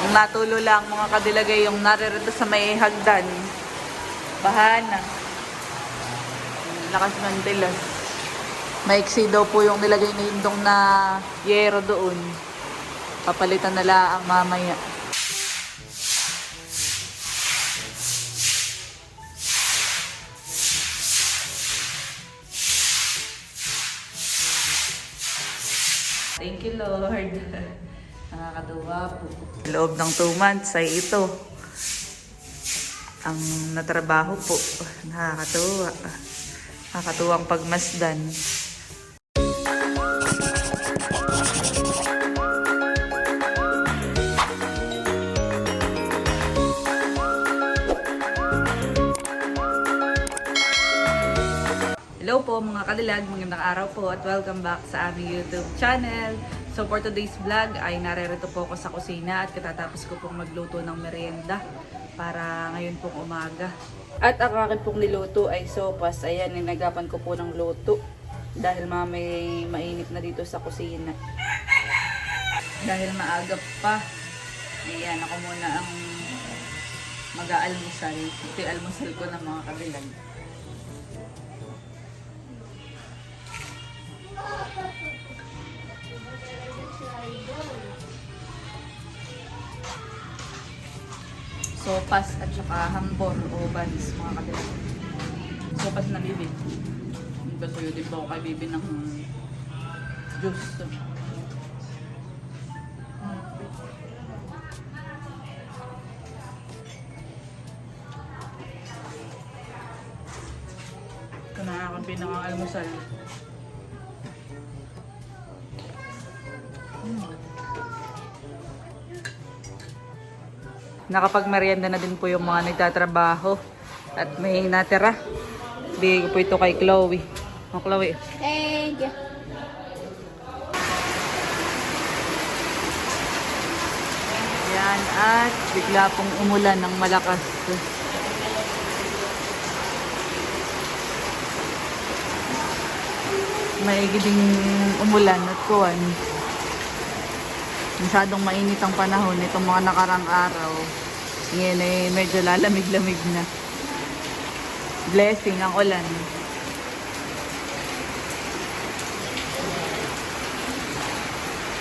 Ang natulo lang mga kadilagay yung naririto sa may hagdan. Bahana. Lakas ng dilas. Maiksi daw po yung nilagay ni Hindong na yero doon. Papalitan nila ang mamaya. Thank you, Lord. Nakakatuwa po. Sa loob ng 2 months ay ito ang natrabaho po. Nakakatuwa. Nakakatuwang pagmasdan. Hello po mga kadilag, magandang araw po at welcome back sa aming YouTube channel. So for today's vlog ay naririto po ako sa kusina at katatapos ko pong magluto ng merienda para ngayon pong umaga. At ang akin pong niluto ay sopas. Ayan, ninagapan ko po ng luto dahil may mainit na dito sa kusina. Dahil maaga pa, ayan, ako muna ang mag-aalmusal. Ito yung almusal ko ng mga kadilag. Sopas at saka hambon o banis mga kadilag. Sopas na bibi. Basuyo din ba ako kay bibi ng juice. Ito na akong pinaka-almusal. Nakapag-merienda na din po yung mga nagtatrabaho at may natira. Bigay ko po ito kay Chloe. O Chloe. Thank you. Yan, at bigla pong umulan ng malakas. Maigi ding umulan at kuwan. Masyadong mainit ang panahon itong mga nakarang araw. Ngayon ay medyo lalamig-lamig na. Blessing ang ulan.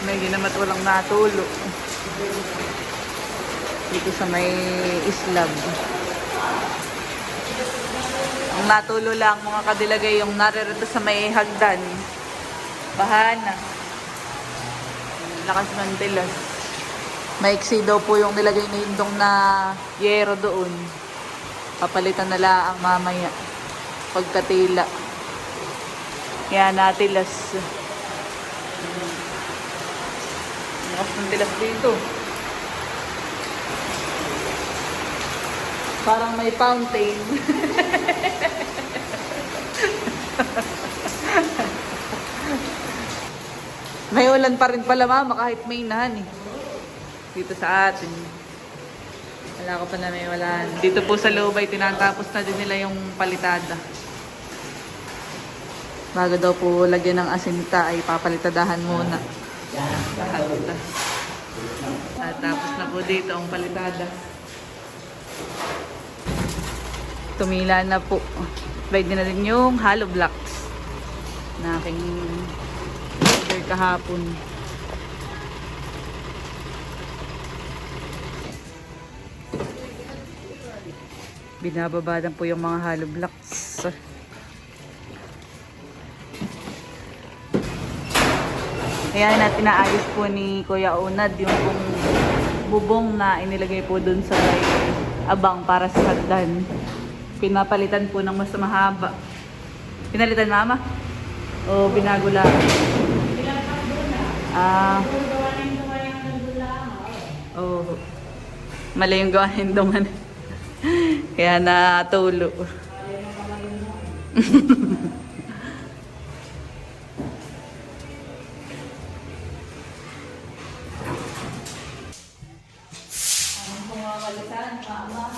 May ginamat walang natulo. Dito sa may islab. Ang natulo lang mga kadilagay yung naririto sa may hagdan. Bahana. Lakas ng dilas. Maiksi daw po yung nilagay ni Hindong na yero doon. Papalitan nila ang mamaya. Pagkatila. Kaya natilas. Lakas ng dilas dito. Parang may fountain. May ulan pa rin pala mama kahit may inahan eh. Dito sa atin. Wala ko pa na may walan. Dito po sa loob ay tinatapos na din nila yung palitada. Bago daw po lagyan ng asinta ay papalitadahan muna. At tapos na po dito ang palitada. Tumila na po. Pwede na rin yung hollow blocks na aking order kahapon. Binababadan po yung mga hollow blocks. Ayan na tinaayos po ni Kuya Unad yung pong bubong na inilagay po dun sa abang para sa hagdan. Pinapalitan po ng mas mahaba. Pinalitan mama? O binago lang? Oh. Mali yung gawain duman. Kaya natulo. Ang pumapalitan, mama.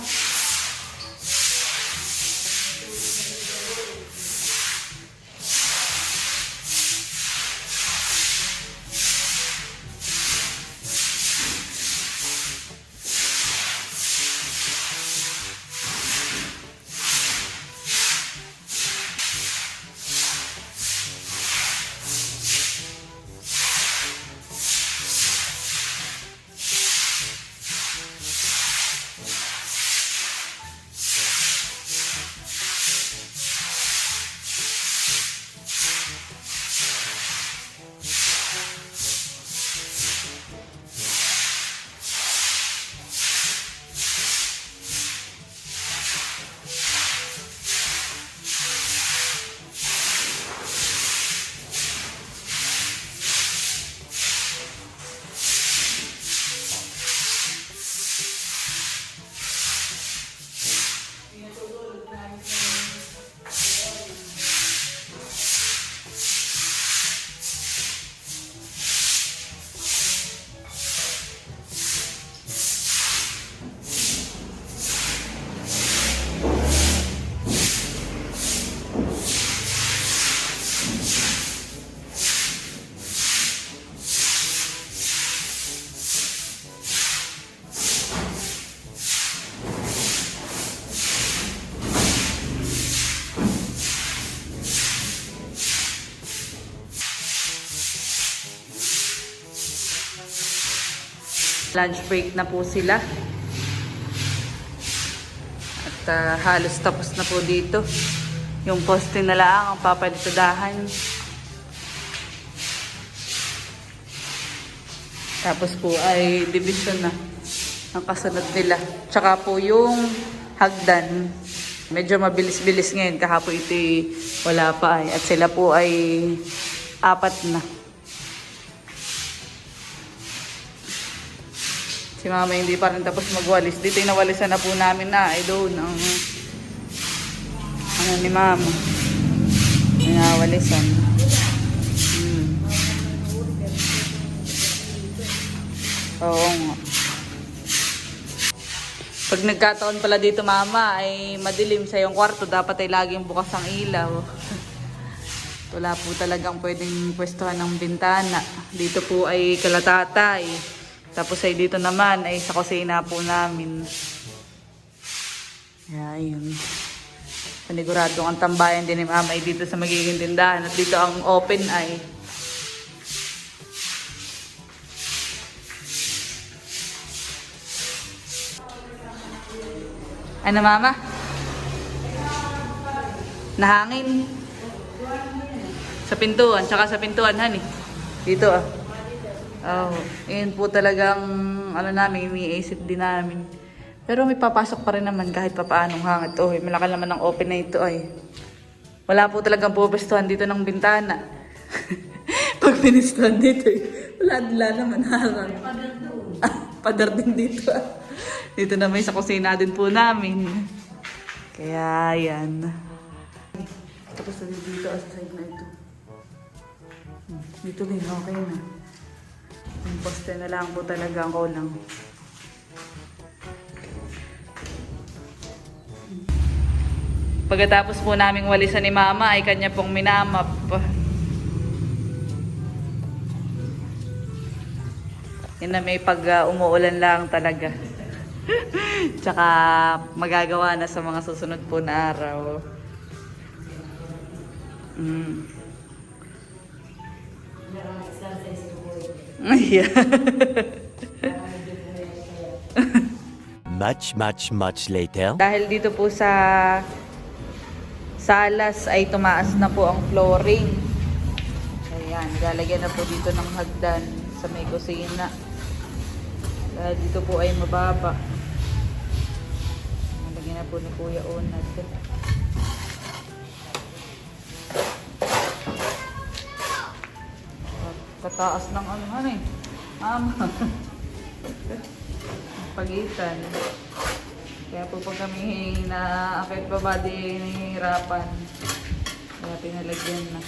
Lunch break na po sila. At halos tapos na po dito. Yung poste na lang ang papalitadahan. Tapos po ay division na ang kasunod nila. Tsaka po yung hagdan. Medyo mabilis-bilis ngayon. Kahapon ito wala pa ay. At sila po ay 4 na. Si mama hindi pa rin tapos magwalis. Dito inawalisan na po namin na ay doon ang ano ni mama. Inawalisan. Oo nga. Pag nagkataon pala dito mama ay madilim sa iyong kwarto, dapat ay laging bukas ang ilaw. Wala po talagang pwedeng pwestuhan ng bintana. Dito po ay kalatatay. Tapos ay dito naman ay sa kusina po namin. Ayun. Paniguradong ang tambayan din ni mama ay dito sa magiging tindahan. At dito ang open ay. Ano mama? Nahangin. Sa pintuan, tsaka sa pintuan honey. Dito ah. Oh, yun po talagang ano namin, iniisip din namin. Pero may papasok pa rin naman kahit papaanong hangit. Oh, malaki naman ang open na ito ay. Wala po talagang pupestuhan dito ng bintana. Pag pinistuhan dito wala naman harang. Padar din dito ah. Dito na may sa kusina din po namin. Kaya yan. Tapos dito sa side na ito. Dito din okay na. Yung poste na lang po talaga ang kulang. Pagkatapos po naming walisan ni mama ay kanya pong minamap. Yan na may pag umuulan lang talaga. Tsaka magagawa na sa mga susunod po na araw. Yeah. Much later. Dahil dito po sa salas ay tumaas na po ang flooring. Ayan, lalagyan na po dito ng hagdan sa may kusina. Dahil dito po ay mababa. Lalagyan na po ni Kuya Onad. Kataas ng ano eh. Pagitan. Kaya po pag kami na-affect pa ba di nahihirapan. Kaya pinalagyan na.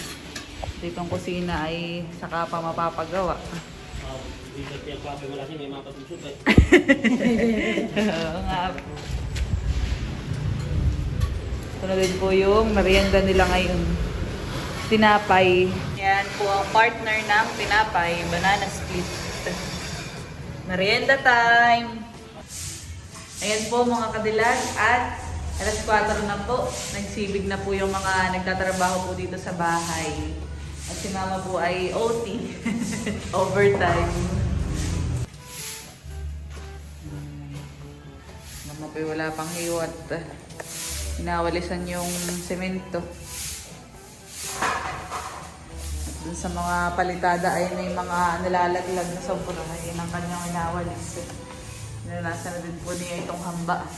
Ditong kusina ay saka pa mapapagawa. Dito kaya papi wala siya, may mga patusok eh. Oo nga po. Ito na din po yung merienda nila ngayon. Tinapay. Yan po ang partner ng tinapay, banana split. Merienda time! Ayan po mga kadilag at alas 4 na po. Nagsibig na po yung mga nagtatrabaho po dito sa bahay. At si mama po ay OT. Overtime. Mama po wala pang hiwat. Hinawalisan yung semento. Dun sa mga palitada ay may mga nalalaglag na sobra. Yun ang kanyang inawalis. Nasa na din po niya itong hamba.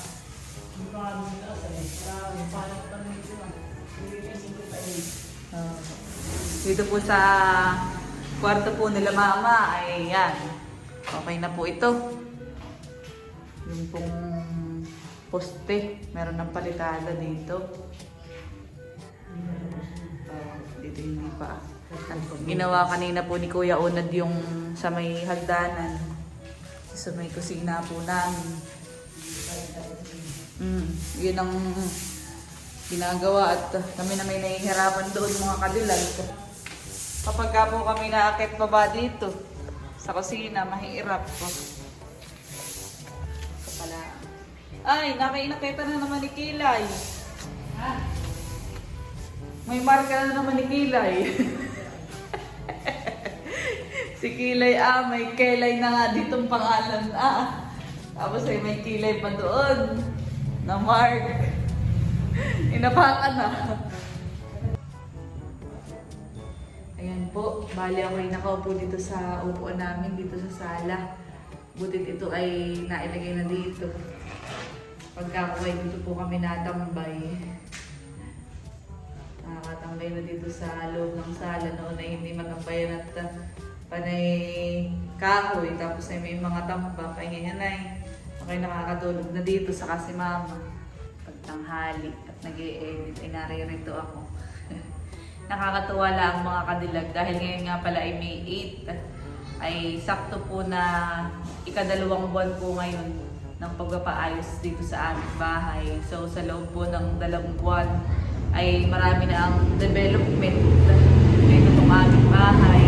Dito po sa kwarto po nila mama ay yan. Okay na po ito. Yung pong poste. Meron ng palitada dito. Dito hindi pa. Ginawa kanina po ni Kuya Onad yung sa may hagdanan. Sa may kusina po namin. Yun ang ginagawa at kami na may nahihirapan doon mga kadilag. Kapag ka po kami naakit pa ba dito sa kusina, mahirap po. Ay, nakainakita na naman ni Kilay. Ha? May marka na naman ni Kilay. Si Kilay, may Kelay na nga ditong pangalan. Tapos ay may Kilay pa doon. Na Mark. Inapakan na. Ayan po, bali ako ay nakaupo dito sa upuan namin, dito sa sala. Butit ito ay nailagay na dito. Pagka ako ay dito po kami natambay. Nakakatambay na dito sa loob ng sala. Noon ay hindi matambayan at panay kahoy. Tapos ay may mga tambak. Ay ganyan ay. Okay, nakakatulog na dito sa kasi mama. Pagtanghali at nag-i-edit ay naririto ako. Nakakatuwa lang mga kadilag dahil ngayon nga pala ay May 8 ay sakto po na ikadalawang buwan po ngayon ng pagpapaayos dito sa aming bahay. So sa loob po ng 2 buwan ay marami na ang development dito sa aming bahay.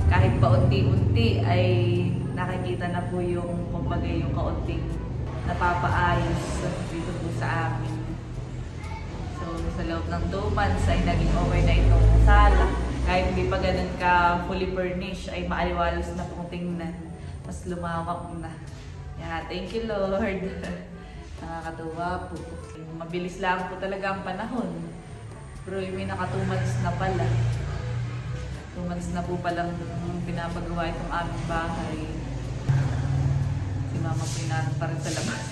Kahit pa unti-unti ay nakikita na po yung kumbaga yung kaunting napapaayos dito po sa amin. So sa loob ng 2 months ay naging okay na itong sala. Kahit hindi pa ganun ka fully furnished ay maaliwalas na pong tingnan. Mas lumawak na. Yeah, thank you Lord. Nakakatuwa po. Mabilis lang po talaga ang panahon. Pero may naka 2 months na pala. 2 months na po palang pinapagawa itong aming bahay. Si Mama pinarang pa rin sa labas.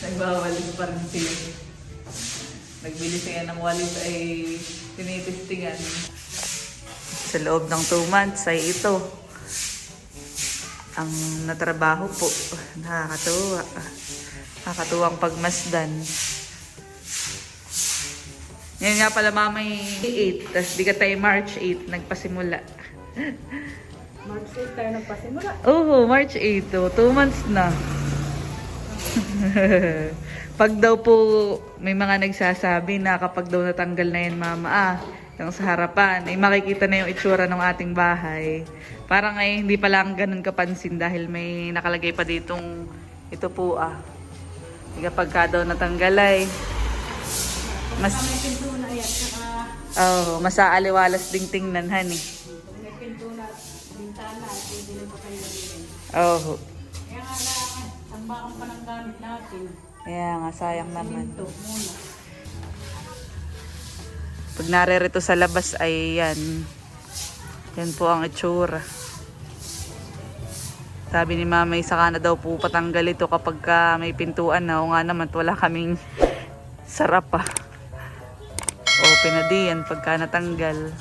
Nagbawalis pa rin sila. Nagbili siya ng walis ay tinitistingan. Sa loob ng 2 months ay ito ang natrabaho po. Nakakatuwa. Nakakatuwang pagmasdan. Ngayon nga pala mamay 8, tapos di ka tayo March 8 nagpasimula. March 8 tayo nagpasimula. Oo, March 8. 2 months na. Pag daw po may mga nagsasabi na kapag daw natanggal na yan mama, yung sa harapan, ay makikita na yung itsura ng ating bahay. Parang ay hindi pa lang ganun kapansin dahil may nakalagay pa ditong ito po kapag ka daw natanggal ay mas May pinto na yan, saka mas aaliwalas ding tingnan honey. pag may pinto na bintana, pwede rin pa kayo rin. Oo. Kaya nga lang, tambakan pa ng gamit natin. Kaya nga sayang naman. Pinto muna. Pag naririto sa labas ay yan. Yan po ang itsura. Sabi ni Mama, saka na daw po patanggal ito kapag may pintuan na. O nga naman, wala kaming sarap pa. Open na di yan pagka natanggal.